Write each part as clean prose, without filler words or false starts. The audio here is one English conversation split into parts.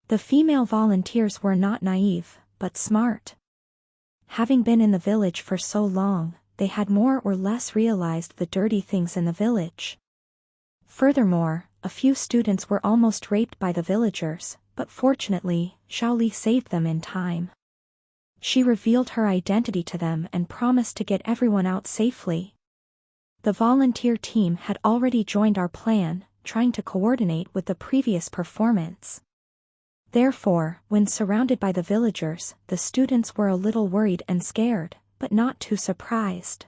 The female volunteers were not naive, but smart. Having been in the village for so long, they had more or less realized the dirty things in the village. Furthermore, a few students were almost raped by the villagers, but fortunately, Xiaoli saved them in time. She revealed her identity to them and promised to get everyone out safely. The volunteer team had already joined our plan, trying to coordinate with the previous performance. Therefore, when surrounded by the villagers, the students were a little worried and scared, but not too surprised.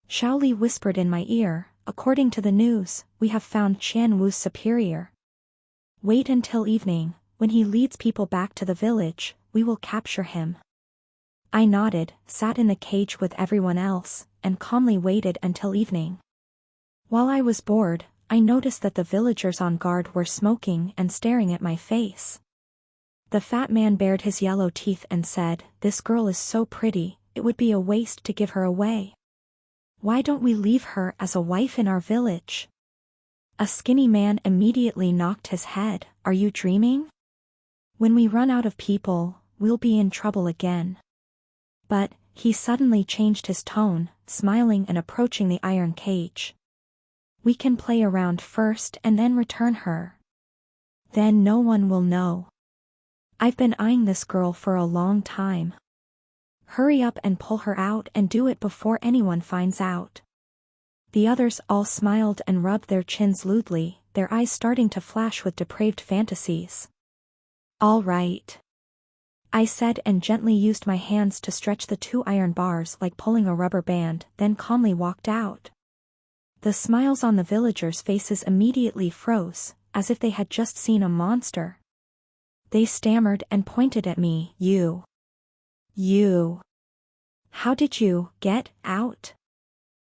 Xiaoli whispered in my ear, "According to the news, we have found Qian Wu's superior. Wait until evening, when he leads people back to the village, we will capture him." I nodded, sat in the cage with everyone else, and calmly waited until evening. While I was bored, I noticed that the villagers on guard were smoking and staring at my face. The fat man bared his yellow teeth and said, "This girl is so pretty, it would be a waste to give her away. Why don't we leave her as a wife in our village?" A skinny man immediately knocked his head. "Are you dreaming? When we run out of people, we'll be in trouble again." But he suddenly changed his tone, smiling and approaching the iron cage. "We can play around first and then return her. Then no one will know. I've been eyeing this girl for a long time. Hurry up and pull her out and do it before anyone finds out." The others all smiled and rubbed their chins lewdly, their eyes starting to flash with depraved fantasies. "All right," I said and gently used my hands to stretch the 2 iron bars like pulling a rubber band, then calmly walked out. The smiles on the villagers' faces immediately froze, as if they had just seen a monster. They stammered and pointed at me. You. How did you get out?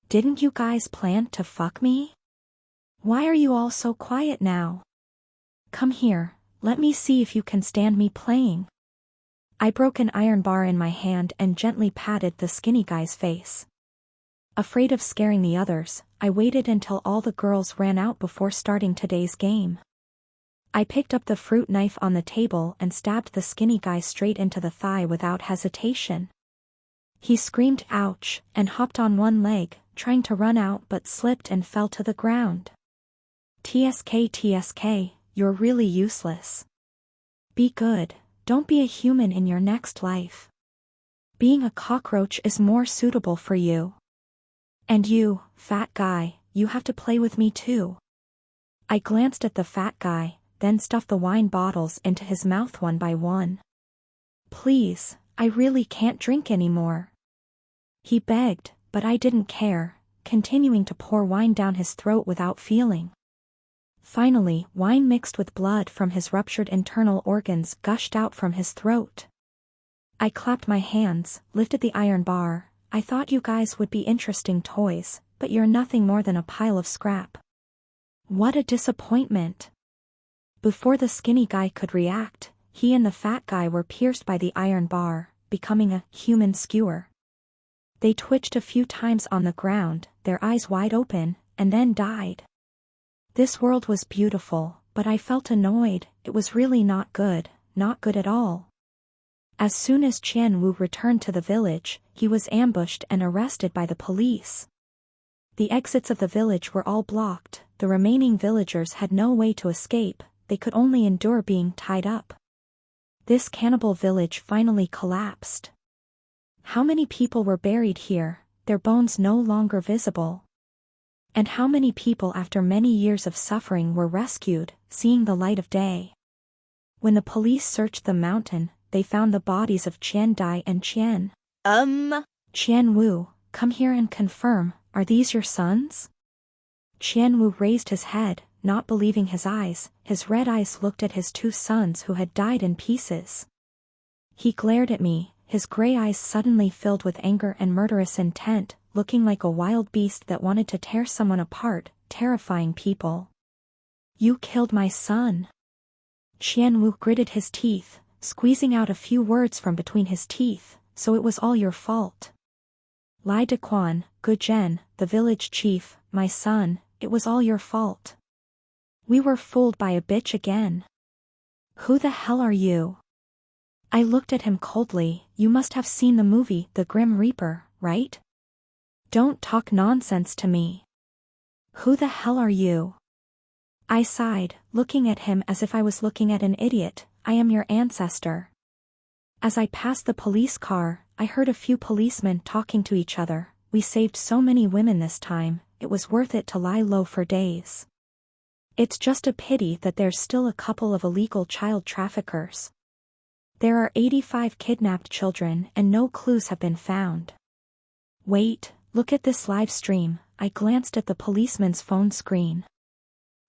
Didn't you guys plan to fuck me? Why are you all so quiet now? Come here, let me see if you can stand me playing." I broke an iron bar in my hand and gently patted the skinny guy's face. Afraid of scaring the others, I waited until all the girls ran out before starting today's game. I picked up the fruit knife on the table and stabbed the skinny guy straight into the thigh without hesitation. He screamed ouch, and hopped on one leg, trying to run out but slipped and fell to the ground. TSK, you're really useless. Be good, don't be a human in your next life. Being a cockroach is more suitable for you. And you, fat guy, you have to play with me too." I glanced at the fat guy, then stuffed the wine bottles into his mouth one by one. "Please, I really can't drink anymore," he begged, but I didn't care, continuing to pour wine down his throat without feeling. Finally, wine mixed with blood from his ruptured internal organs gushed out from his throat. I clapped my hands, lifted the iron bar. "I thought you guys would be interesting toys, but you're nothing more than a pile of scrap. What a disappointment." Before the skinny guy could react, he and the fat guy were pierced by the iron bar, becoming a human skewer. They twitched a few times on the ground, their eyes wide open, and then died. This world was beautiful, but I felt annoyed. It was really not good at all. As soon as Qian Wu returned to the village, he was ambushed and arrested by the police. The exits of the village were all blocked, the remaining villagers had no way to escape, they could only endure being tied up. This cannibal village finally collapsed. How many people were buried here, their bones no longer visible? And how many people after many years of suffering were rescued, seeing the light of day? When the police searched the mountain, they found the bodies of Qian Dai and Qian. Qian Wu, come here and confirm, are these your sons? Qian Wu raised his head, not believing his eyes. His red eyes looked at his 2 sons who had died in pieces. He glared at me, his gray eyes suddenly filled with anger and murderous intent, looking like a wild beast that wanted to tear someone apart, terrifying people. "You killed my son." Qian Wu gritted his teeth, squeezing out a few words from between his teeth. "So it was all your fault." Lai Dequan, Guzhen, the village chief, "My son, it was all your fault. We were fooled by a bitch again." Who the hell are you? I looked at him coldly. You must have seen the movie The Grim Reaper, right? Don't talk nonsense to me. Who the hell are you? I sighed, looking at him as if I was looking at an idiot. I am your ancestor. As I passed the police car, I heard a few policemen talking to each other. We saved so many women this time, it was worth it to lie low for days. It's just a pity that there's still a couple of illegal child traffickers. There are 85 kidnapped children and no clues have been found. Wait, look at this live stream. I glanced at the policeman's phone screen.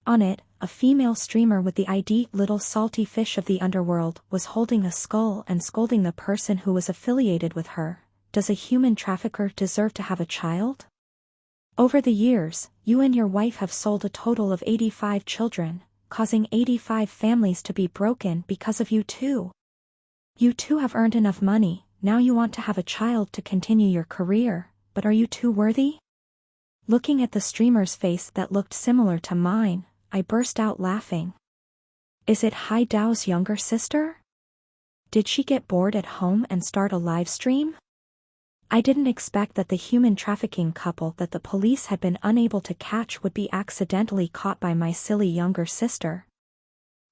On it, a female streamer with the ID Little Salty Fish of the Underworld was holding a skull and scolding the person who was affiliated with her. Does a human trafficker deserve to have a child? Over the years, you and your wife have sold a total of 85 children, causing 85 families to be broken because of you two. You two have earned enough money, now you want to have a child to continue your career, but are you two worthy? Looking at the streamer's face that looked similar to mine, I burst out laughing. Is it Hai Dao's younger sister? Did she get bored at home and start a live stream? I didn't expect that the human trafficking couple that the police had been unable to catch would be accidentally caught by my silly younger sister.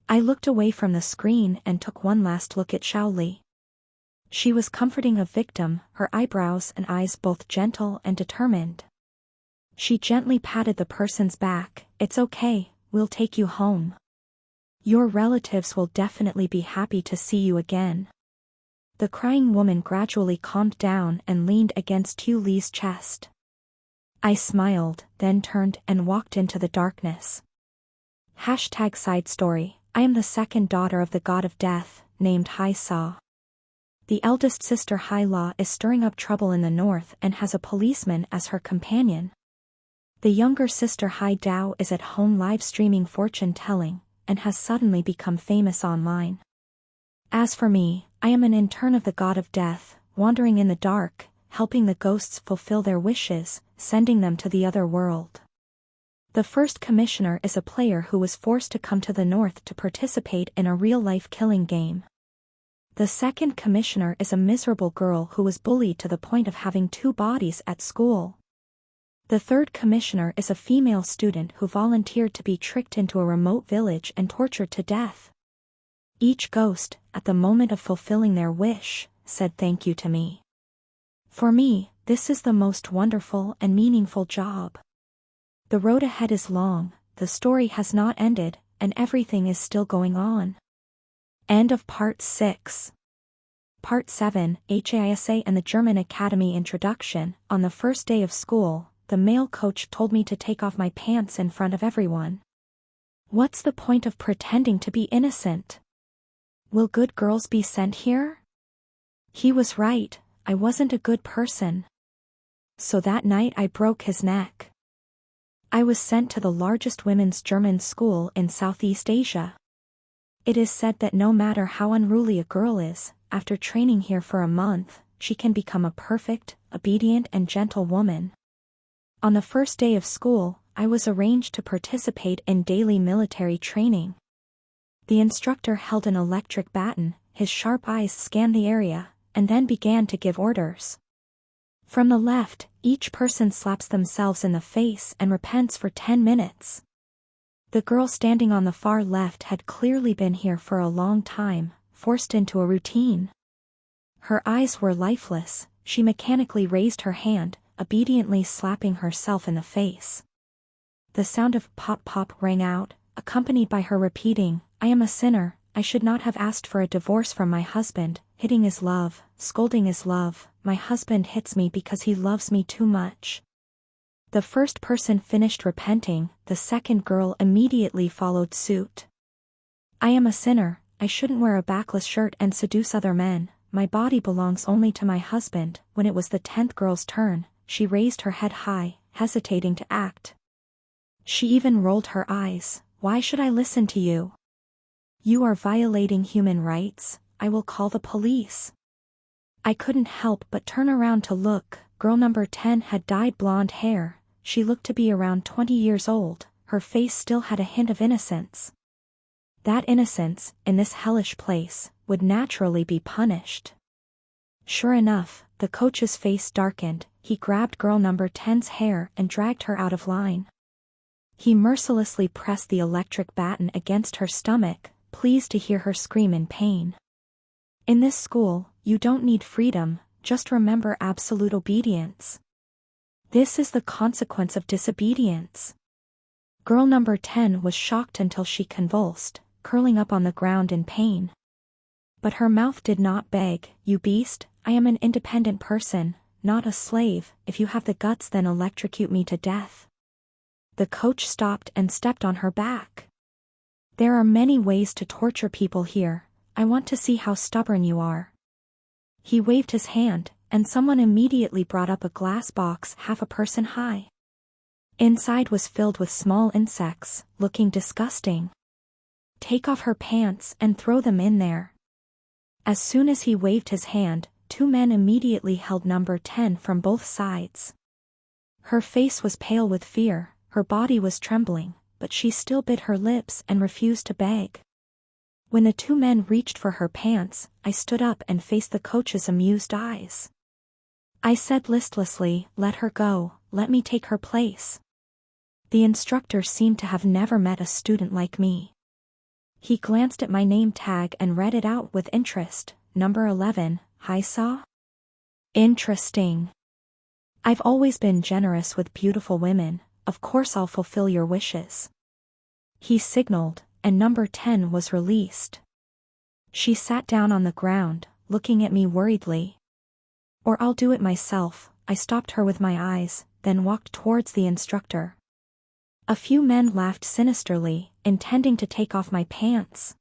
I looked away from the screen and took one last look at Xiaoli. She was comforting a victim, her eyebrows and eyes both gentle and determined. She gently patted the person's back. It's okay, we'll take you home. Your relatives will definitely be happy to see you again. The crying woman gradually calmed down and leaned against Tu Li's chest. I smiled, then turned and walked into the darkness. #side story. I am the second daughter of the god of death, named Hai Sa. The eldest sister Hai La is stirring up trouble in the north and has a policeman as her companion. The younger sister Hai Dao is at home live streaming fortune-telling, and has suddenly become famous online. As for me, I am an intern of the god of death, wandering in the dark, helping the ghosts fulfill their wishes, sending them to the other world. The first commissioner is a player who was forced to come to the north to participate in a real-life killing game. The second commissioner is a miserable girl who was bullied to the point of having 2 bodies at school. The third commissioner is a female student who volunteered to be tricked into a remote village and tortured to death. Each ghost, at the moment of fulfilling their wish, said thank you to me. For me, this is the most wonderful and meaningful job. The road ahead is long, the story has not ended, and everything is still going on. End of Part 6. Part 7, HAISA and the German Academy Introduction. On the first day of school, the male coach told me to take off my pants in front of everyone. What's the point of pretending to be innocent? Will good girls be sent here? He was right, I wasn't a good person. So that night I broke his neck. I was sent to the largest women's German school in Southeast Asia. It is said that no matter how unruly a girl is, after training here for a month, she can become a perfect, obedient and gentle woman. On the first day of school, I was arranged to participate in daily military training. The instructor held an electric baton, his sharp eyes scanned the area, and then began to give orders. From the left, each person slaps themselves in the face and repents for 10 minutes. The girl standing on the far left had clearly been here for a long time, forced into a routine. Her eyes were lifeless, she mechanically raised her hand, obediently slapping herself in the face. The sound of pop pop rang out, accompanied by her repeating, I am a sinner, I should not have asked for a divorce from my husband, hitting is love, scolding is love, my husband hits me because he loves me too much. The first person finished repenting, the second girl immediately followed suit. I am a sinner, I shouldn't wear a backless shirt and seduce other men, my body belongs only to my husband. When it was the 10th girl's turn, she raised her head high, hesitating to act. She even rolled her eyes, why should I listen to you? You are violating human rights, I will call the police. I couldn't help but turn around to look. Girl number 10 had dyed blonde hair, she looked to be around 20 years old, her face still had a hint of innocence. That innocence, in this hellish place, would naturally be punished. Sure enough, the coach's face darkened. He grabbed girl number 10's hair and dragged her out of line. He mercilessly pressed the electric baton against her stomach, pleased to hear her scream in pain. In this school, you don't need freedom, just remember absolute obedience. This is the consequence of disobedience. Girl number 10 was shocked until she convulsed, curling up on the ground in pain. But her mouth did not beg. You beast, I am an independent person, not a slave. If you have the guts, then electrocute me to death. The coach stopped and stepped on her back. There are many ways to torture people here. I want to see how stubborn you are. He waved his hand, and someone immediately brought up a glass box half a person high. Inside was filled with small insects, looking disgusting. Take off her pants and throw them in there. As soon as he waved his hand, 2 men immediately held number 10 from both sides. Her face was pale with fear, her body was trembling, but she still bit her lips and refused to beg. When the 2 men reached for her pants, I stood up and faced the coach's amused eyes. I said listlessly, "Let her go, let me take her place." The instructor seemed to have never met a student like me. He glanced at my name tag and read it out with interest. Number 11, Haisa? Interesting. I've always been generous with beautiful women, of course I'll fulfill your wishes. He signaled, and number 10 was released. She sat down on the ground, looking at me worriedly. Or I'll do it myself. I stopped her with my eyes, then walked towards the instructor. A few men laughed sinisterly, intending to take off my pants.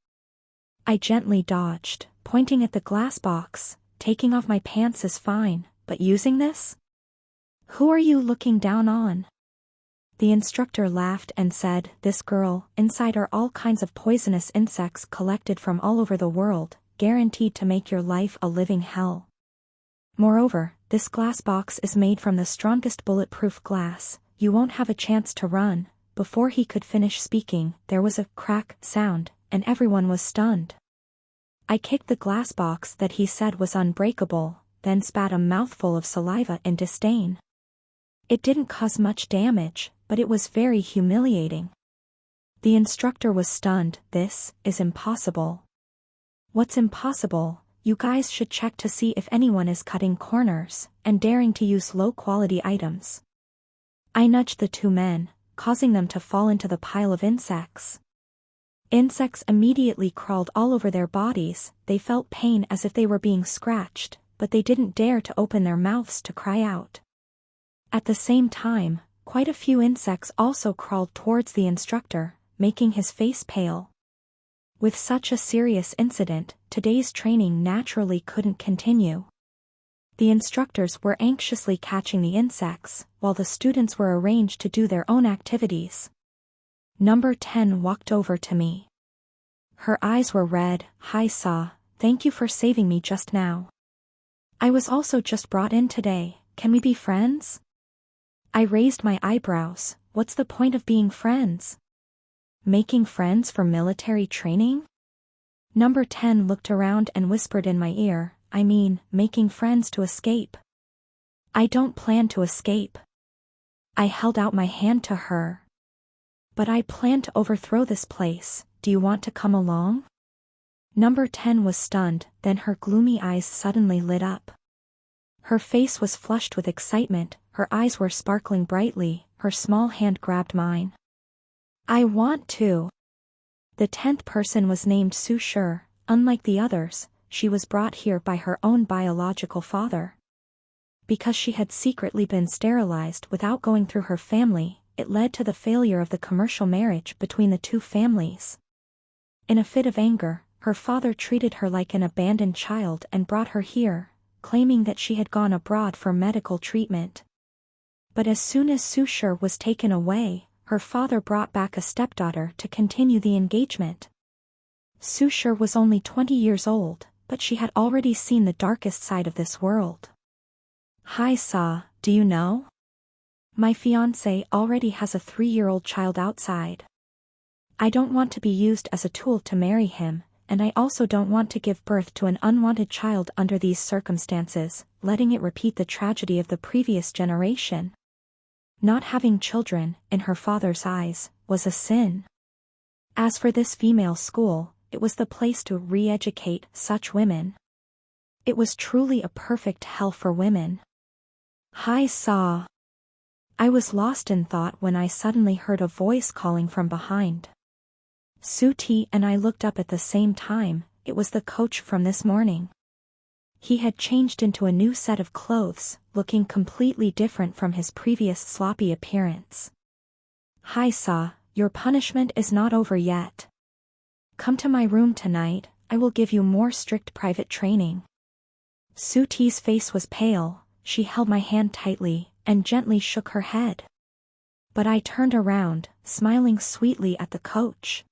I gently dodged, pointing at the glass box. Taking off my pants is fine, but using this? Who are you looking down on? The instructor laughed and said, "This girl, inside are all kinds of poisonous insects collected from all over the world, guaranteed to make your life a living hell. Moreover, this glass box is made from the strongest bulletproof glass, you won't have a chance to run." Before he could finish speaking, there was a crack sound, and everyone was stunned. I kicked the glass box that he said was unbreakable, then spat a mouthful of saliva in disdain. It didn't cause much damage, but it was very humiliating. The instructor was stunned. "This is impossible." "What's impossible? You guys should check to see if anyone is cutting corners and daring to use low-quality items." I nudged the 2 men, causing them to fall into the pile of insects. Insects immediately crawled all over their bodies. They felt pain as if they were being scratched, but they didn't dare to open their mouths to cry out. At the same time, quite a few insects also crawled towards the instructor, making his face pale. With such a serious incident, today's training naturally couldn't continue. The instructors were anxiously catching the insects, while the students were arranged to do their own activities. Number 10 walked over to me. Her eyes were red. "Haisa, thank you for saving me just now. I was also just brought in today, can we be friends?" I raised my eyebrows. What's the point of being friends? Making friends for military training? Number 10 looked around and whispered in my ear, "I mean, making friends to escape." "I don't plan to escape." I held out my hand to her. "But I plan to overthrow this place, do you want to come along?" Number 10 was stunned, then her gloomy eyes suddenly lit up. Her face was flushed with excitement, her eyes were sparkling brightly, her small hand grabbed mine. "I want to." The 10th person was named Su Shi. Unlike the others, she was brought here by her own biological father. Because she had secretly been sterilized without going through her family, it led to the failure of the commercial marriage between the 2 families. In a fit of anger, her father treated her like an abandoned child and brought her here, claiming that she had gone abroad for medical treatment. But as soon as Su Shi was taken away, her father brought back a stepdaughter to continue the engagement. Su Shi was only 20 years old, but she had already seen the darkest side of this world. "Haisa, do you know? My fiancé already has a 3-year-old child outside." I don't want to be used as a tool to marry him, and I also don't want to give birth to an unwanted child under these circumstances, letting it repeat the tragedy of the previous generation. Not having children, in her father's eyes, was a sin. As for this female school, it was the place to re-educate such women. It was truly a perfect hell for women. Hi Saw. I was lost in thought when I suddenly heard a voice calling from behind. Suti and I looked up at the same time. It was the coach from this morning. He had changed into a new set of clothes, looking completely different from his previous sloppy appearance. Hi Saw, your punishment is not over yet. Come to my room tonight, I will give you more strict private training. Suti's face was pale, she held my hand tightly, and gently shook her head. But I turned around, smiling sweetly at the coach.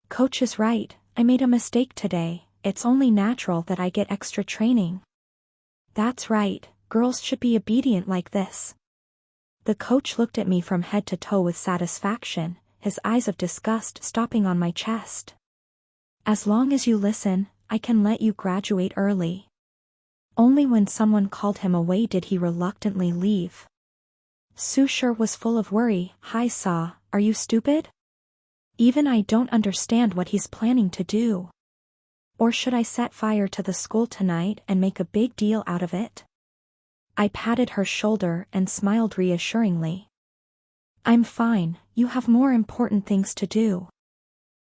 Coach is right, I made a mistake today, it's only natural that I get extra training. That's right, girls should be obedient like this. The coach looked at me from head to toe with satisfaction, his eyes of disgust stopping on my chest. As long as you listen, I can let you graduate early. Only when someone called him away did he reluctantly leave. Sushir was full of worry. Hi Saw, are you stupid? Even I don't understand what he's planning to do. Or should I set fire to the school tonight and make a big deal out of it? I patted her shoulder and smiled reassuringly. I'm fine, you have more important things to do.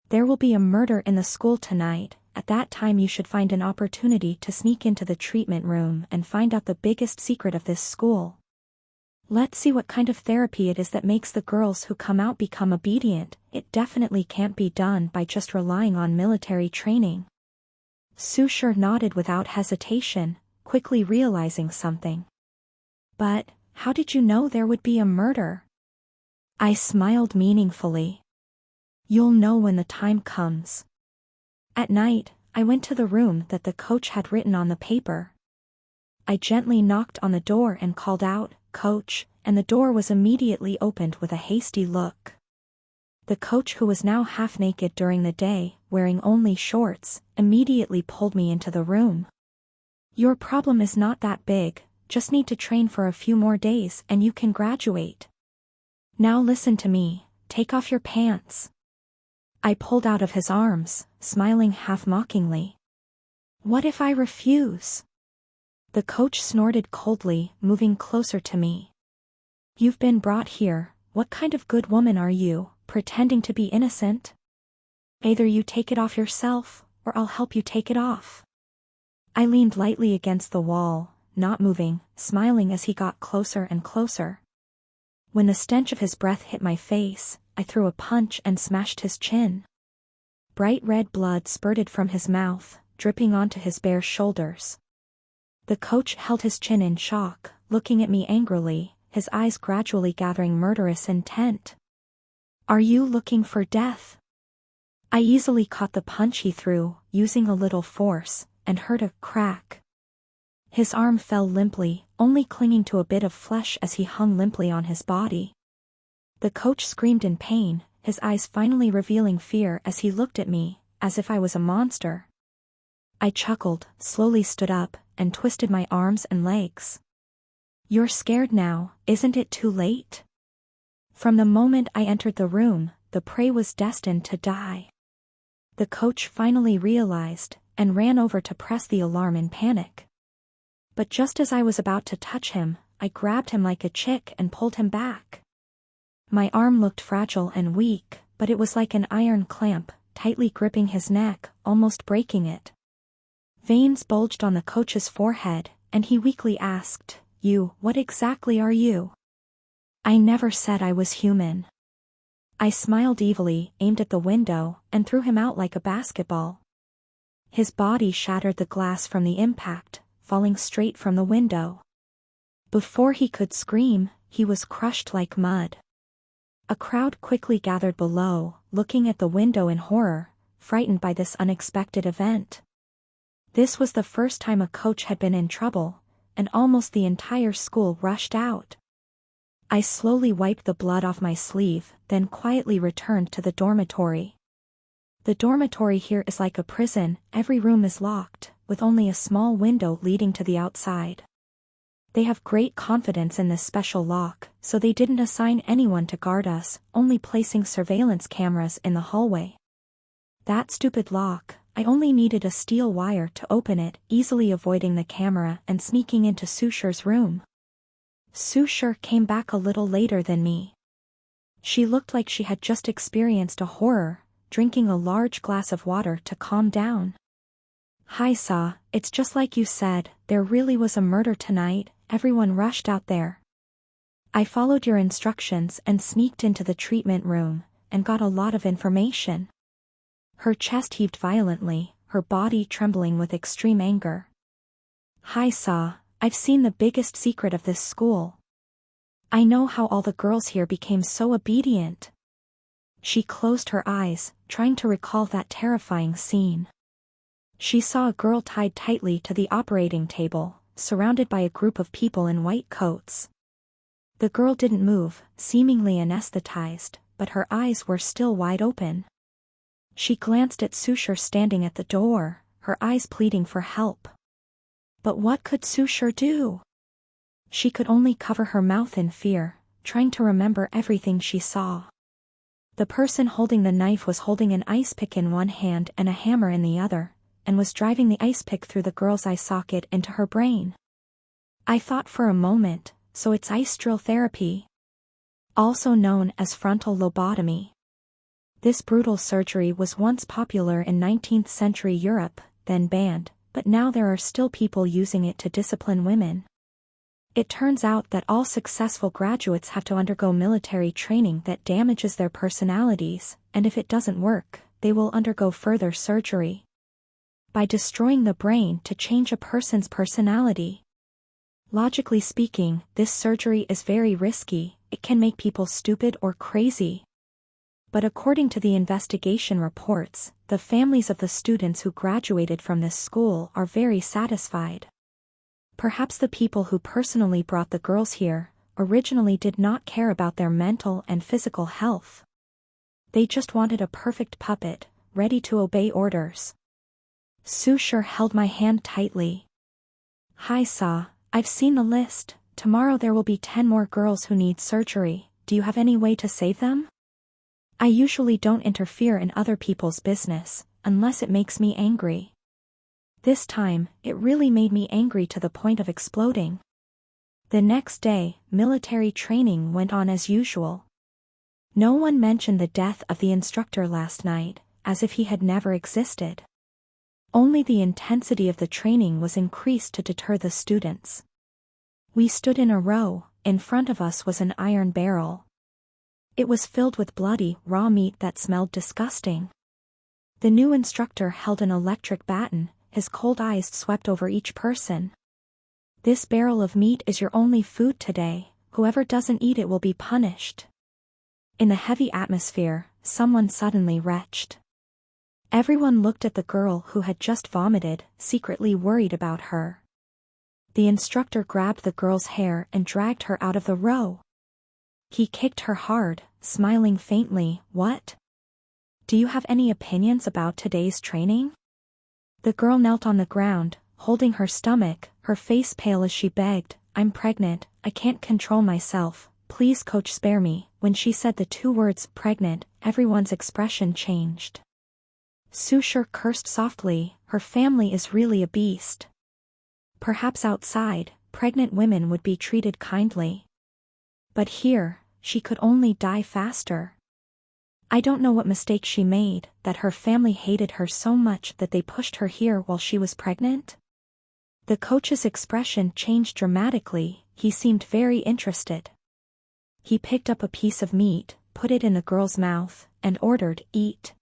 There will be a murder in the school tonight. At that time you should find an opportunity to sneak into the treatment room and find out the biggest secret of this school. Let's see what kind of therapy it is that makes the girls who come out become obedient. It definitely can't be done by just relying on military training. Sushir nodded without hesitation, quickly realizing something. But, how did you know there would be a murder? I smiled meaningfully. You'll know when the time comes. At night, I went to the room that the coach had written on the paper. I gently knocked on the door and called out, "Coach," and the door was immediately opened with a hasty look. The coach, who was now half naked during the day, wearing only shorts, immediately pulled me into the room. Your problem is not that big, just need to train for a few more days and you can graduate. Now listen to me, take off your pants. I pulled out of his arms, smiling half-mockingly. What if I refuse? The coach snorted coldly, moving closer to me. You've been brought here, what kind of good woman are you, pretending to be innocent? Either you take it off yourself, or I'll help you take it off. I leaned lightly against the wall, not moving, smiling as he got closer and closer. When the stench of his breath hit my face, I threw a punch and smashed his chin. Bright red blood spurted from his mouth, dripping onto his bare shoulders. The coach held his chin in shock, looking at me angrily, his eyes gradually gathering murderous intent. Are you looking for death? I easily caught the punch he threw, using a little force, and heard a crack. His arm fell limply, only clinging to a bit of flesh as he hung limply on his body. The coach screamed in pain, his eyes finally revealing fear as he looked at me, as if I was a monster. I chuckled, slowly stood up, and twisted my arms and legs. You're scared now, isn't it too late? From the moment I entered the room, the prey was destined to die. The coach finally realized, and ran over to press the alarm in panic. But just as I was about to touch him, I grabbed him like a chick and pulled him back. My arm looked fragile and weak, but it was like an iron clamp, tightly gripping his neck, almost breaking it. Veins bulged on the coach's forehead, and he weakly asked, what exactly are you? I never said I was human. I smiled evilly, aimed at the window, and threw him out like a basketball. His body shattered the glass from the impact, falling straight from the window. Before he could scream, he was crushed like mud. A crowd quickly gathered below, looking at the window in horror, frightened by this unexpected event. This was the first time a coach had been in trouble, and almost the entire school rushed out. I slowly wiped the blood off my sleeve, then quietly returned to the dormitory. The dormitory here is like a prison, every room is locked, with only a small window leading to the outside. They have great confidence in this special lock, so they didn't assign anyone to guard us, only placing surveillance cameras in the hallway. That stupid lock, I only needed a steel wire to open it, easily avoiding the camera and sneaking into Sushir's room. Sushir came back a little later than me. She looked like she had just experienced a horror, drinking a large glass of water to calm down. "Hi Sa, it's just like you said, there really was a murder tonight, everyone rushed out there. I followed your instructions and sneaked into the treatment room, and got a lot of information." Her chest heaved violently, her body trembling with extreme anger. "Hi Sa, I've seen the biggest secret of this school. I know how all the girls here became so obedient." She closed her eyes, trying to recall that terrifying scene. She saw a girl tied tightly to the operating table, surrounded by a group of people in white coats. The girl didn't move, seemingly anesthetized, but her eyes were still wide open. She glanced at Sushir standing at the door, her eyes pleading for help. But what could Sushir do? She could only cover her mouth in fear, trying to remember everything she saw. The person holding the knife was holding an ice pick in one hand and a hammer in the other, and was driving the ice pick through the girl's eye socket into her brain. I thought for a moment, so it's ice drill therapy, also known as frontal lobotomy. This brutal surgery was once popular in 19th century Europe, then banned, but now there are still people using it to discipline women. It turns out that all successful graduates have to undergo military training that damages their personalities, and if it doesn't work, they will undergo further surgery. By destroying the brain to change a person's personality. Logically speaking, this surgery is very risky, it can make people stupid or crazy. But according to the investigation reports, the families of the students who graduated from this school are very satisfied. Perhaps the people who personally brought the girls here, originally did not care about their mental and physical health. They just wanted a perfect puppet, ready to obey orders. Sushir held my hand tightly. "Hi Sa, I've seen the list, tomorrow there will be 10 more girls who need surgery, do you have any way to save them? I usually don't interfere in other people's business, unless it makes me angry. This time, it really made me angry to the point of exploding." The next day, military training went on as usual. No one mentioned the death of the instructor last night, as if he had never existed. Only the intensity of the training was increased to deter the students. We stood in a row, in front of us was an iron barrel. It was filled with bloody, raw meat that smelled disgusting. The new instructor held an electric baton, his cold eyes swept over each person. "This barrel of meat is your only food today, whoever doesn't eat it will be punished." In the heavy atmosphere, someone suddenly retched. Everyone looked at the girl who had just vomited, secretly worried about her. The instructor grabbed the girl's hair and dragged her out of the row. He kicked her hard, smiling faintly. "What? Do you have any opinions about today's training?" The girl knelt on the ground, holding her stomach, her face pale as she begged, "I'm pregnant, I can't control myself, please coach spare me." When she said the 2 words, pregnant, everyone's expression changed. Sushir cursed softly, her family is really a beast. Perhaps outside, pregnant women would be treated kindly. But here, she could only die faster. I don't know what mistake she made, that her family hated her so much that they pushed her here while she was pregnant. The coach's expression changed dramatically, he seemed very interested. He picked up a piece of meat, put it in the girl's mouth, and ordered, "Eat."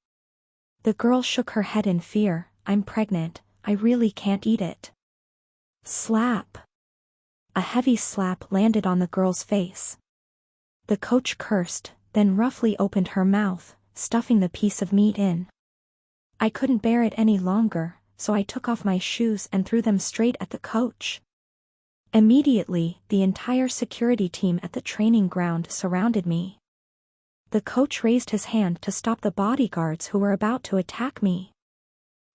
The girl shook her head in fear, "I'm pregnant, I really can't eat it." Slap! A heavy slap landed on the girl's face. The coach cursed, then roughly opened her mouth, stuffing the piece of meat in. I couldn't bear it any longer, so I took off my shoes and threw them straight at the coach. Immediately, the entire security team at the training ground surrounded me. The coach raised his hand to stop the bodyguards who were about to attack me.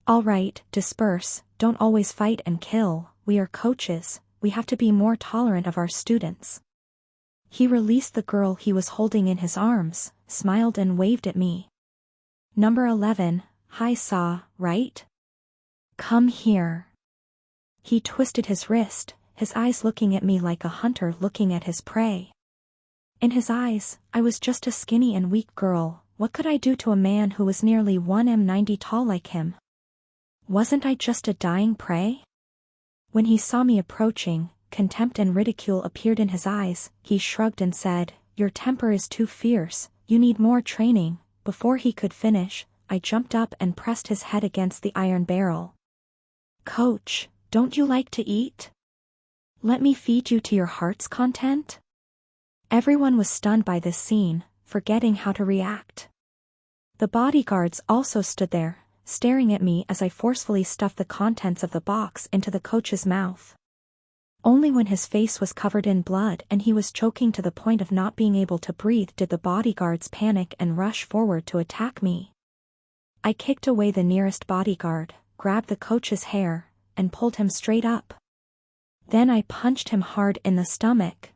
"All right, disperse, don't always fight and kill, we are coaches, we have to be more tolerant of our students." He released the girl he was holding in his arms, smiled and waved at me. "Number 11, hi Saw, right? Come here." He twisted his wrist, his eyes looking at me like a hunter looking at his prey. In his eyes, I was just a skinny and weak girl. What could I do to a man who was nearly 1m90 tall like him? Wasn't I just a dying prey? When he saw me approaching, contempt and ridicule appeared in his eyes. He shrugged and said, "Your temper is too fierce, you need more training." Before he could finish, I jumped up and pressed his head against the iron barrel. "Coach, don't you like to eat? Let me feed you to your heart's content?" Everyone was stunned by this scene, forgetting how to react. The bodyguards also stood there, staring at me as I forcefully stuffed the contents of the box into the coach's mouth. Only when his face was covered in blood and he was choking to the point of not being able to breathe did the bodyguards panic and rush forward to attack me. I kicked away the nearest bodyguard, grabbed the coach's hair, and pulled him straight up. Then I punched him hard in the stomach.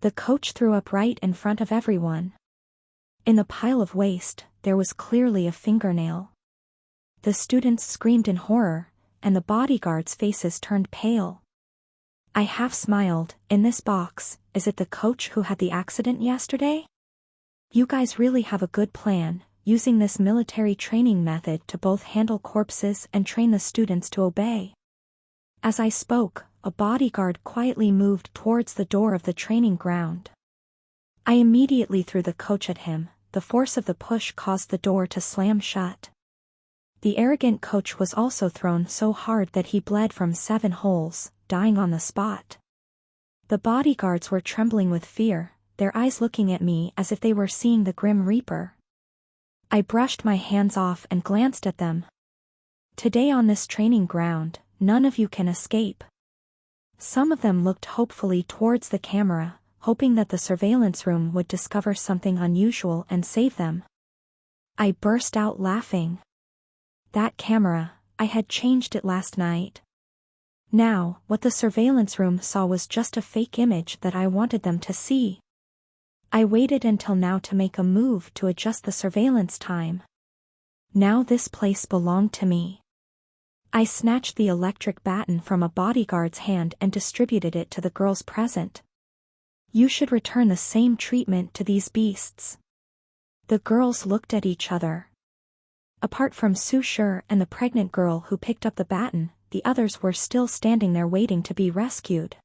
The coach threw up right in front of everyone. In the pile of waste, there was clearly a fingernail. The students screamed in horror, and the bodyguards' faces turned pale. I half smiled. "In this box, is it the coach who had the accident yesterday? You guys really have a good plan, using this military training method to both handle corpses and train the students to obey." As I spoke, a bodyguard quietly moved towards the door of the training ground. I immediately threw the coach at him. The force of the push caused the door to slam shut. The arrogant coach was also thrown so hard that he bled from 7 holes, dying on the spot. The bodyguards were trembling with fear, their eyes looking at me as if they were seeing the Grim Reaper. I brushed my hands off and glanced at them. "Today on this training ground, none of you can escape." Some of them looked hopefully towards the camera, hoping that the surveillance room would discover something unusual and save them. I burst out laughing. That camera, I had changed it last night. Now, what the surveillance room saw was just a fake image that I wanted them to see. I waited until now to make a move to adjust the surveillance time. Now this place belonged to me. I snatched the electric baton from a bodyguard's hand and distributed it to the girls present. "You should return the same treatment to these beasts." The girls looked at each other. Apart from Su Shi and the pregnant girl who picked up the baton, the others were still standing there waiting to be rescued.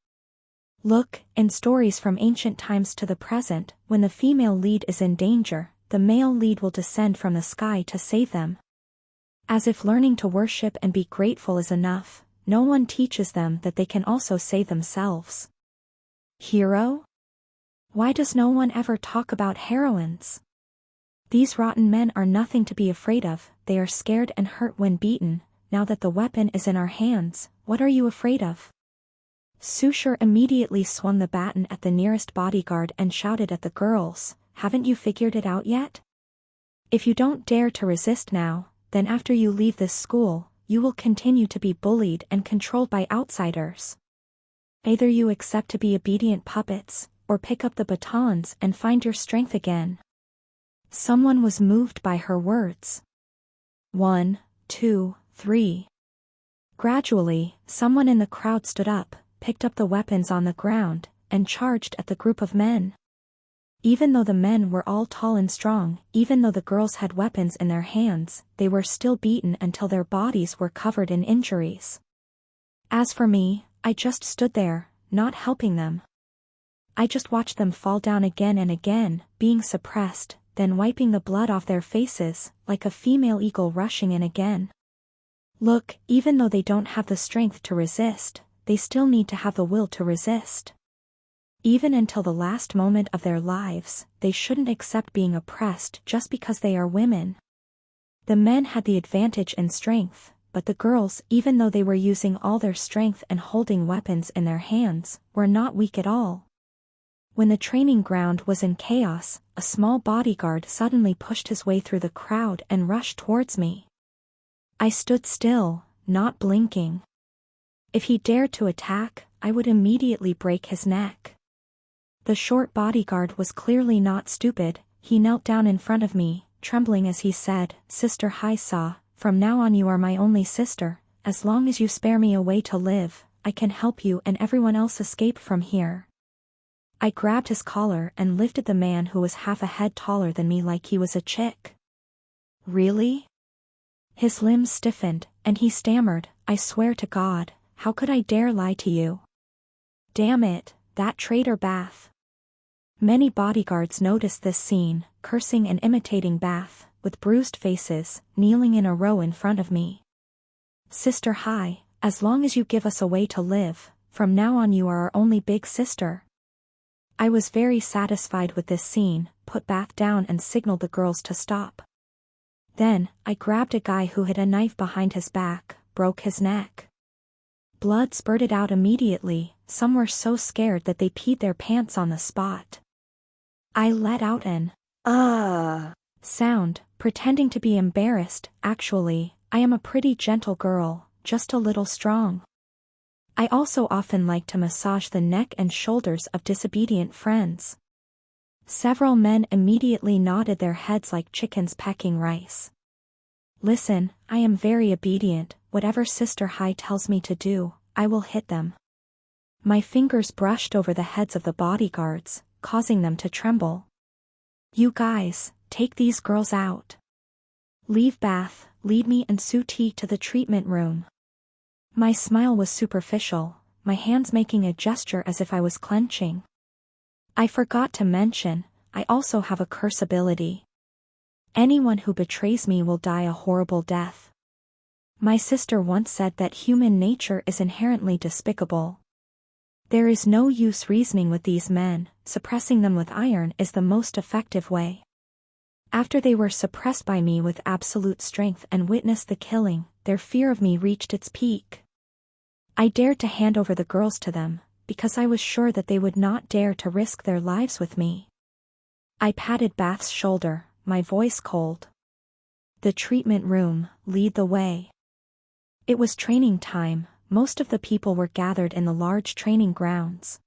Look, in stories from ancient times to the present, when the female lead is in danger, the male lead will descend from the sky to save them. As if learning to worship and be grateful is enough, no one teaches them that they can also save themselves. Hero? Why does no one ever talk about heroines? These rotten men are nothing to be afraid of. They are scared and hurt when beaten. Now that the weapon is in our hands, what are you afraid of? Su Shi immediately swung the baton at the nearest bodyguard and shouted at the girls, "Haven't you figured it out yet? If you don't dare to resist now, then after you leave this school, you will continue to be bullied and controlled by outsiders. Either you accept to be obedient puppets, or pick up the batons and find your strength again." Someone was moved by her words. 1, 2, 3. Gradually, someone in the crowd stood up, picked up the weapons on the ground, and charged at the group of men. Even though the men were all tall and strong, even though the girls had weapons in their hands, they were still beaten until their bodies were covered in injuries. As for me, I just stood there, not helping them. I just watched them fall down again and again, being suppressed, then wiping the blood off their faces, like a female eagle rushing in again. Look, even though they don't have the strength to resist, they still need to have the will to resist. Even until the last moment of their lives, they shouldn't accept being oppressed just because they are women. The men had the advantage in strength, but the girls, even though they were using all their strength and holding weapons in their hands, were not weak at all. When the training ground was in chaos, a small bodyguard suddenly pushed his way through the crowd and rushed towards me. I stood still, not blinking. If he dared to attack, I would immediately break his neck. The short bodyguard was clearly not stupid. He knelt down in front of me, trembling as he said, "Sister Haisa, from now on you are my only sister. As long as you spare me a way to live, I can help you and everyone else escape from here." I grabbed his collar and lifted the man who was half a head taller than me like he was a chick. "Really?" His limbs stiffened, and he stammered, "I swear to God, how could I dare lie to you? Damn it, that traitor Bath." Many bodyguards noticed this scene, cursing and imitating Bath, with bruised faces, kneeling in a row in front of me. "Sister Hai, as long as you give us a way to live, from now on you are our only big sister." I was very satisfied with this scene, put Bath down and signaled the girls to stop. Then, I grabbed a guy who hid a knife behind his back, broke his neck. Blood spurted out immediately. Some were so scared that they peed their pants on the spot. I let out an sound, pretending to be embarrassed. Actually, I am a pretty gentle girl, just a little strong. I also often like to massage the neck and shoulders of disobedient friends. Several men immediately nodded their heads like chickens pecking rice. "Listen, I am very obedient. Whatever Sister Hai tells me to do, I will hit them." My fingers brushed over the heads of the bodyguards, causing them to tremble. "You guys, take these girls out. Leave Bath, lead me and Suti to the treatment room." My smile was superficial, my hands making a gesture as if I was clenching. I forgot to mention, I also have a curse ability. Anyone who betrays me will die a horrible death. My sister once said that human nature is inherently despicable. There is no use reasoning with these men, suppressing them with iron is the most effective way. After they were suppressed by me with absolute strength and witnessed the killing, their fear of me reached its peak. I dared to hand over the girls to them, because I was sure that they would not dare to risk their lives with me. I patted Bath's shoulder, my voice cold. "The treatment room, lead the way." It was training time. Most of the people were gathered in the large training grounds.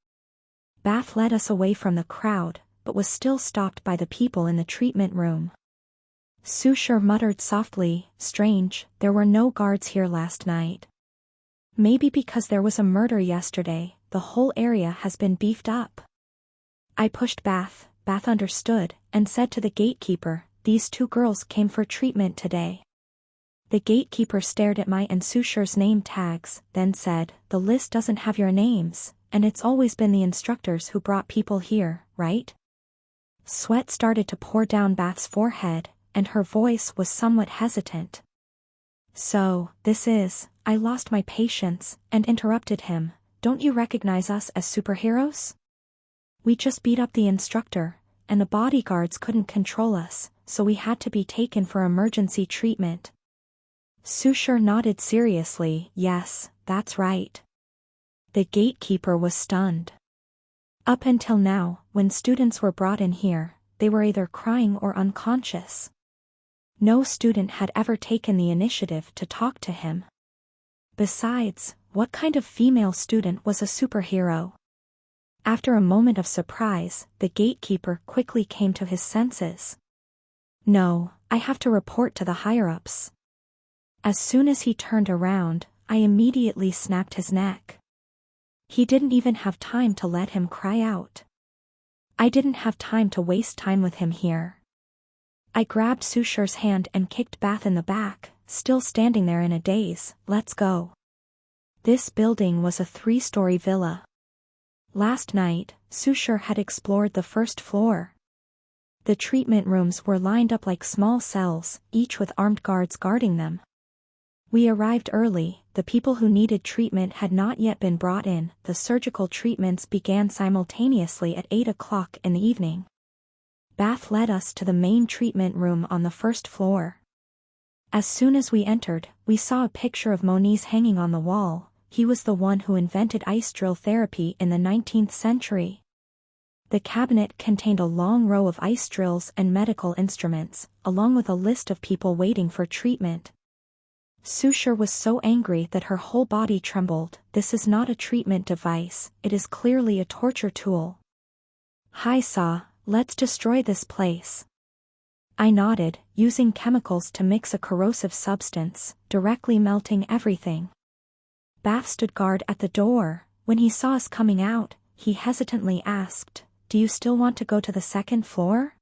Bath led us away from the crowd, but was still stopped by the people in the treatment room. Sushar muttered softly, "Strange, there were no guards here last night. Maybe because there was a murder yesterday, the whole area has been beefed up." I pushed Bath. Bath understood, and said to the gatekeeper, "These two girls came for treatment today." The gatekeeper stared at my and Sushar's name tags, then said, "The list doesn't have your names, and it's always been the instructors who brought people here, right?" Sweat started to pour down Bath's forehead, and her voice was somewhat hesitant. "So, this is," I lost my patience, and interrupted him, "Don't you recognize us as superheroes? We just beat up the instructor, and the bodyguards couldn't control us, so we had to be taken for emergency treatment." Sushar nodded seriously, "Yes, that's right." The gatekeeper was stunned. Up until now, when students were brought in here, they were either crying or unconscious. No student had ever taken the initiative to talk to him. Besides, what kind of female student was a superhero? After a moment of surprise, the gatekeeper quickly came to his senses. "No, I have to report to the higher-ups." As soon as he turned around, I immediately snapped his neck. He didn't even have time to let him cry out. I didn't have time to waste time with him here. I grabbed Sushar's hand and kicked Bath in the back, still standing there in a daze. "Let's go." This building was a 3-story villa. Last night, Sushar had explored the first floor. The treatment rooms were lined up like small cells, each with armed guards guarding them. We arrived early. The people who needed treatment had not yet been brought in. The surgical treatments began simultaneously at 8 o'clock in the evening. Bath led us to the main treatment room on the first floor. As soon as we entered, we saw a picture of Moniz hanging on the wall. He was the one who invented ice drill therapy in the 19th century. The cabinet contained a long row of ice drills and medical instruments, along with a list of people waiting for treatment. Sushar was so angry that her whole body trembled. This is not a treatment device, it is clearly a torture tool. Hi Sa, let's destroy this place. I nodded, using chemicals to mix a corrosive substance, directly melting everything. Bath stood guard at the door. When he saw us coming out, he hesitantly asked, "Do you still want to go to the second floor?"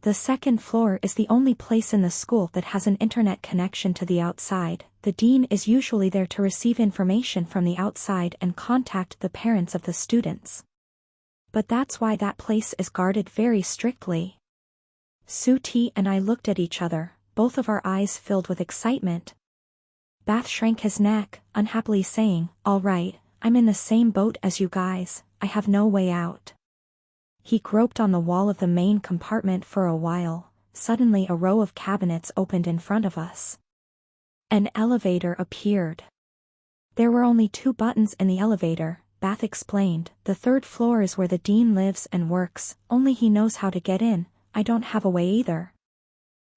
The second floor is the only place in the school that has an internet connection to the outside. The dean is usually there to receive information from the outside and contact the parents of the students. But that's why that place is guarded very strictly. Suti and I looked at each other, both of our eyes filled with excitement. Bath shrank his neck, unhappily saying, "All right, I'm in the same boat as you guys, I have no way out." He groped on the wall of the main compartment for a while. Suddenly a row of cabinets opened in front of us. An elevator appeared. There were only 2 buttons in the elevator, Bath explained. The 3rd floor is where the dean lives and works, only he knows how to get in. I don't have a way either.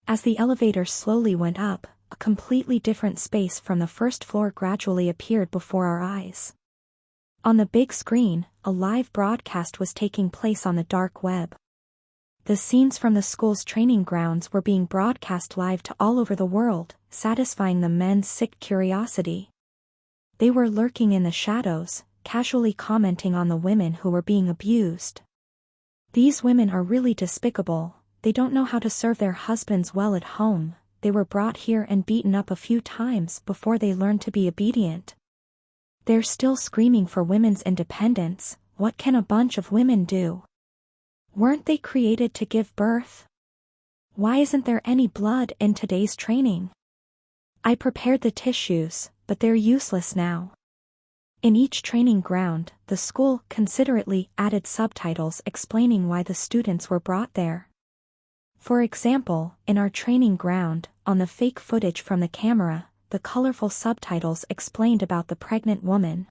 As the elevator slowly went up, a completely different space from the 1st floor gradually appeared before our eyes. On the big screen, a live broadcast was taking place on the dark web. The scenes from the school's training grounds were being broadcast live to all over the world, satisfying the men's sick curiosity. They were lurking in the shadows, casually commenting on the women who were being abused. These women are really despicable. They don't know how to serve their husbands well at home. They were brought here and beaten up a few times before they learned to be obedient. They're still screaming for women's independence. What can a bunch of women do? Weren't they created to give birth? Why isn't there any blood in today's training? I prepared the tissues, but they're useless now. In each training ground, the school considerately added subtitles explaining why the students were brought there. For example, in our training ground, on the fake footage from the camera, the colorful subtitles explained about the pregnant woman.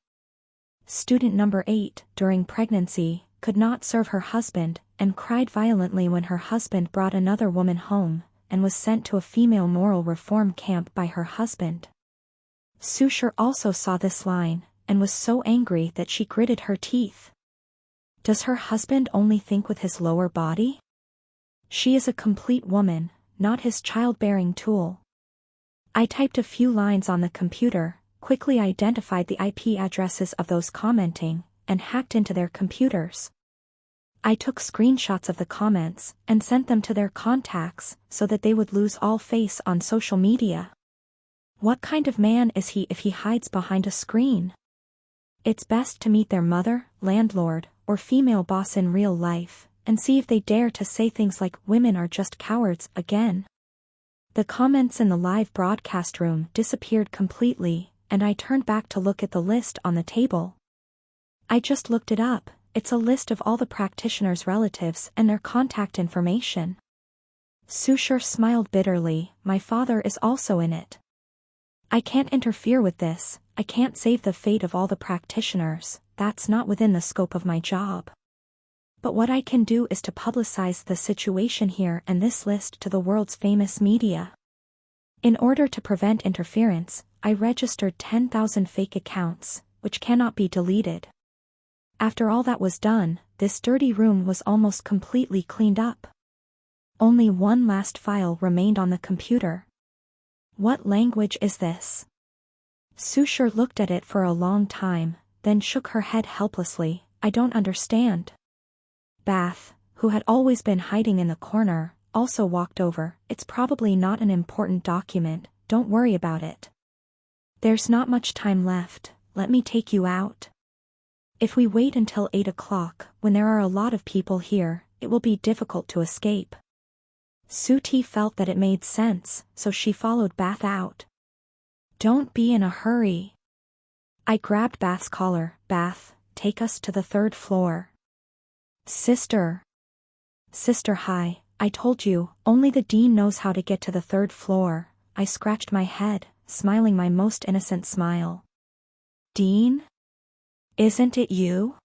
Student number 8, during pregnancy, could not serve her husband, and cried violently when her husband brought another woman home, and was sent to a female moral reform camp by her husband. Sushar also saw this line, and was so angry that she gritted her teeth. Does her husband only think with his lower body? She is a complete woman, not his childbearing tool. I typed a few lines on the computer, quickly identified the IP addresses of those commenting, and hacked into their computers. I took screenshots of the comments, and sent them to their contacts, so that they would lose all face on social media. What kind of man is he if he hides behind a screen? It's best to meet their mother, landlord, or female boss in real life, and see if they dare to say things like "women are just cowards" again. The comments in the live broadcast room disappeared completely, and I turned back to look at the list on the table. I just looked it up. It's a list of all the practitioners' relatives and their contact information. Sushar smiled bitterly. My father is also in it. I can't interfere with this. I can't save the fate of all the practitioners. That's not within the scope of my job. But what I can do is to publicize the situation here and this list to the world's famous media. In order to prevent interference, I registered 10,000 fake accounts, which cannot be deleted. After all that was done, this dirty room was almost completely cleaned up. Only one last file remained on the computer. What language is this? Sushar looked at it for a long time, then shook her head helplessly. I don't understand. Bath, who had always been hiding in the corner, also walked over. It's probably not an important document, don't worry about it. There's not much time left, let me take you out. If we wait until 8 o'clock, when there are a lot of people here, it will be difficult to escape. Suti felt that it made sense, so she followed Bath out. Don't be in a hurry. I grabbed Bath's collar. Bath, take us to the 3rd floor. Sister, hi, I told you, only the dean knows how to get to the 3rd floor. I scratched my head, smiling my most innocent smile. Dean? Isn't it you?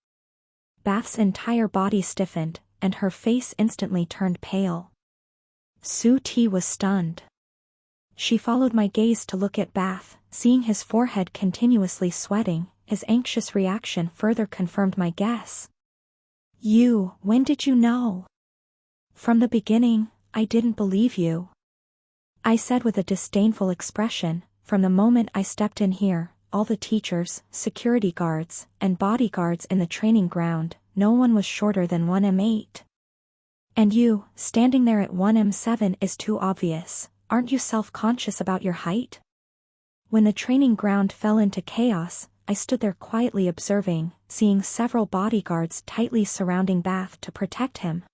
Beth's entire body stiffened, and her face instantly turned pale. Sue T was stunned. She followed my gaze to look at Beth, seeing his forehead continuously sweating. His anxious reaction further confirmed my guess. When did you know? From the beginning, I didn't believe you. I said with a disdainful expression. From the moment I stepped in here, all the teachers, security guards, and bodyguards in the training ground, no one was shorter than 1m8. And you, standing there at 1m7 is too obvious. Aren't you self-conscious about your height? When the training ground fell into chaos, I stood there quietly observing, seeing several bodyguards tightly surrounding Beth to protect him.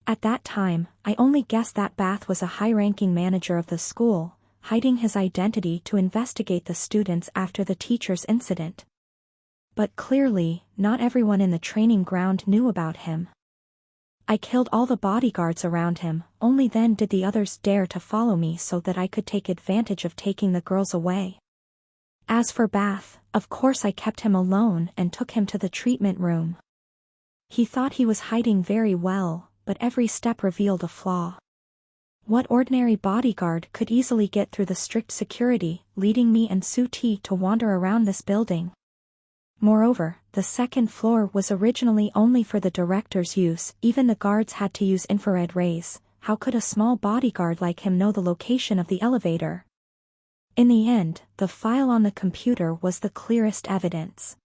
At that time, I only guessed that Beth was a high-ranking manager of the school, hiding his identity to investigate the students after the teacher's incident. But clearly, not everyone in the training ground knew about him. I killed all the bodyguards around him, only then did the others dare to follow me so that I could take advantage of taking the girls away. As for Beth, of course I kept him alone and took him to the treatment room. He thought he was hiding very well, but every step revealed a flaw. What ordinary bodyguard could easily get through the strict security, leading me and Sue T to wander around this building? Moreover, the second floor was originally only for the director's use. Even the guards had to use infrared rays. How could a small bodyguard like him know the location of the elevator? In the end, the file on the computer was the clearest evidence.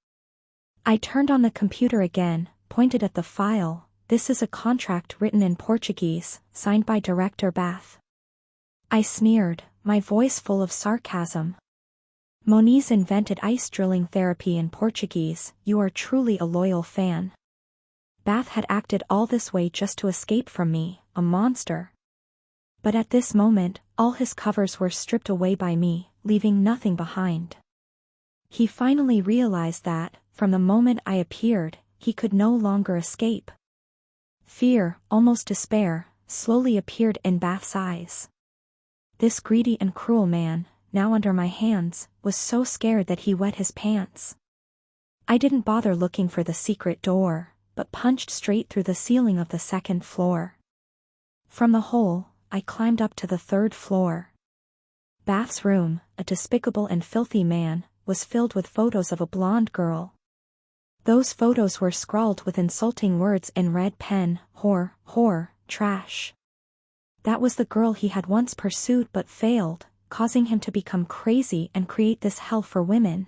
I turned on the computer again, pointed at the file. This is a contract written in Portuguese, signed by Director Beth. I sneered, my voice full of sarcasm. Moniz invented ice drilling therapy in Portuguese. You are truly a loyal fan. Beth had acted all this way just to escape from me, a monster. But at this moment, all his covers were stripped away by me, leaving nothing behind. He finally realized that, from the moment I appeared, he could no longer escape. Fear, almost despair, slowly appeared in Beth's eyes. This greedy and cruel man, now under my hands, was so scared that he wet his pants. I didn't bother looking for the secret door, but punched straight through the ceiling of the second floor. From the hole, I climbed up to the third floor. Beth's room, a despicable and filthy man, was filled with photos of a blonde girl. Those photos were scrawled with insulting words in red pen: whore, trash. That was the girl he had once pursued but failed, causing him to become crazy and create this hell for women.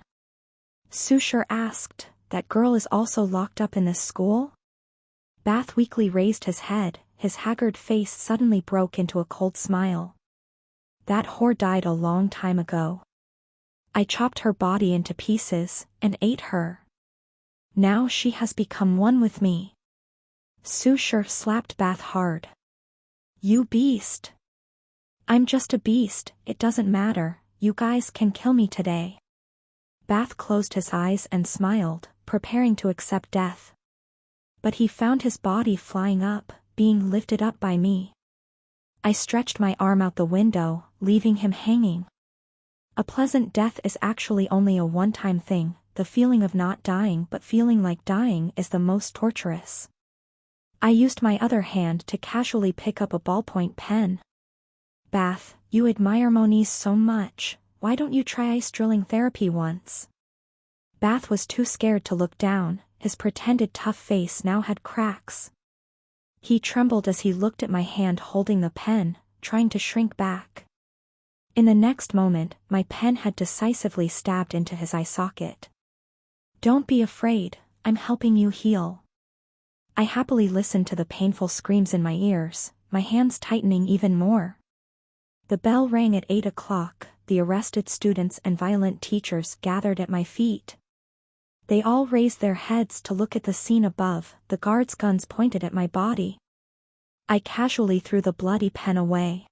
Sushar asked, that girl is also locked up in this school? Beth weakly raised his head, his haggard face suddenly broke into a cold smile. That whore died a long time ago. I chopped her body into pieces, and ate her. Now she has become one with me. Sushar slapped Beth hard. You beast. I'm just a beast, it doesn't matter, you guys can kill me today. Beth closed his eyes and smiled, preparing to accept death. But he found his body flying up, being lifted up by me. I stretched my arm out the window, leaving him hanging. A pleasant death is actually only a one-time thing. The feeling of not dying but feeling like dying is the most torturous. I used my other hand to casually pick up a ballpoint pen. Beth, you admire Moniz so much, why don't you try ice drilling therapy once? Beth was too scared to look down, his pretended tough face now had cracks. He trembled as he looked at my hand holding the pen, trying to shrink back. In the next moment, my pen had decisively stabbed into his eye socket. Don't be afraid, I'm helping you heal. I happily listened to the painful screams in my ears, my hands tightening even more. The bell rang at 8 o'clock, the arrested students and violent teachers gathered at my feet. They all raised their heads to look at the scene above, the guards' guns pointed at my body. I casually threw the bloody pen away.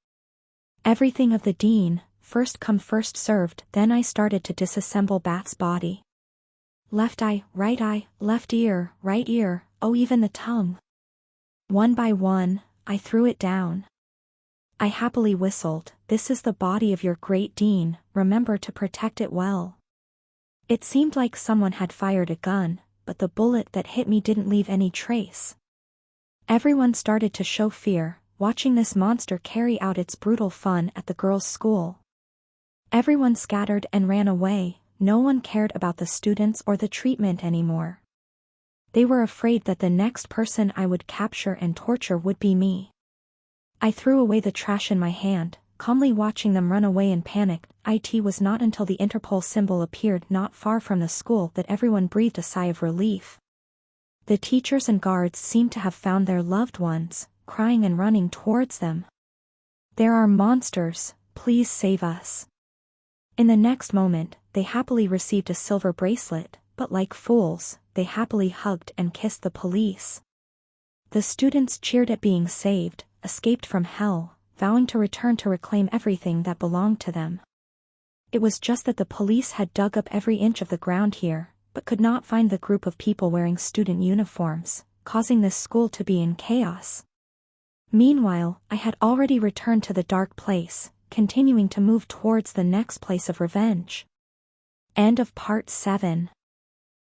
Everything of the dean, first come first served, then I started to disassemble Beth's body. Left eye, left ear, right ear, oh even the tongue. One by one, I threw it down. I happily whistled. This is the body of your great Dean, remember to protect it well. It seemed like someone had fired a gun, but the bullet that hit me didn't leave any trace. Everyone started to show fear, watching this monster carry out its brutal fun at the girls' school. Everyone scattered and ran away. No one cared about the students or the treatment anymore. They were afraid that the next person I would capture and torture would be me. I threw away the trash in my hand, calmly watching them run away in panic. It was not until the Interpol symbol appeared not far from the school that everyone breathed a sigh of relief. The teachers and guards seemed to have found their loved ones, crying and running towards them. There are monsters, please save us. In the next moment, they happily received a silver bracelet, but like fools, they happily hugged and kissed the police. The students cheered at being saved, escaped from hell, vowing to return to reclaim everything that belonged to them. It was just that the police had dug up every inch of the ground here, but could not find the group of people wearing student uniforms, causing this school to be in chaos. Meanwhile, I had already returned to the dark place, continuing to move towards the next place of revenge. End of Part 7.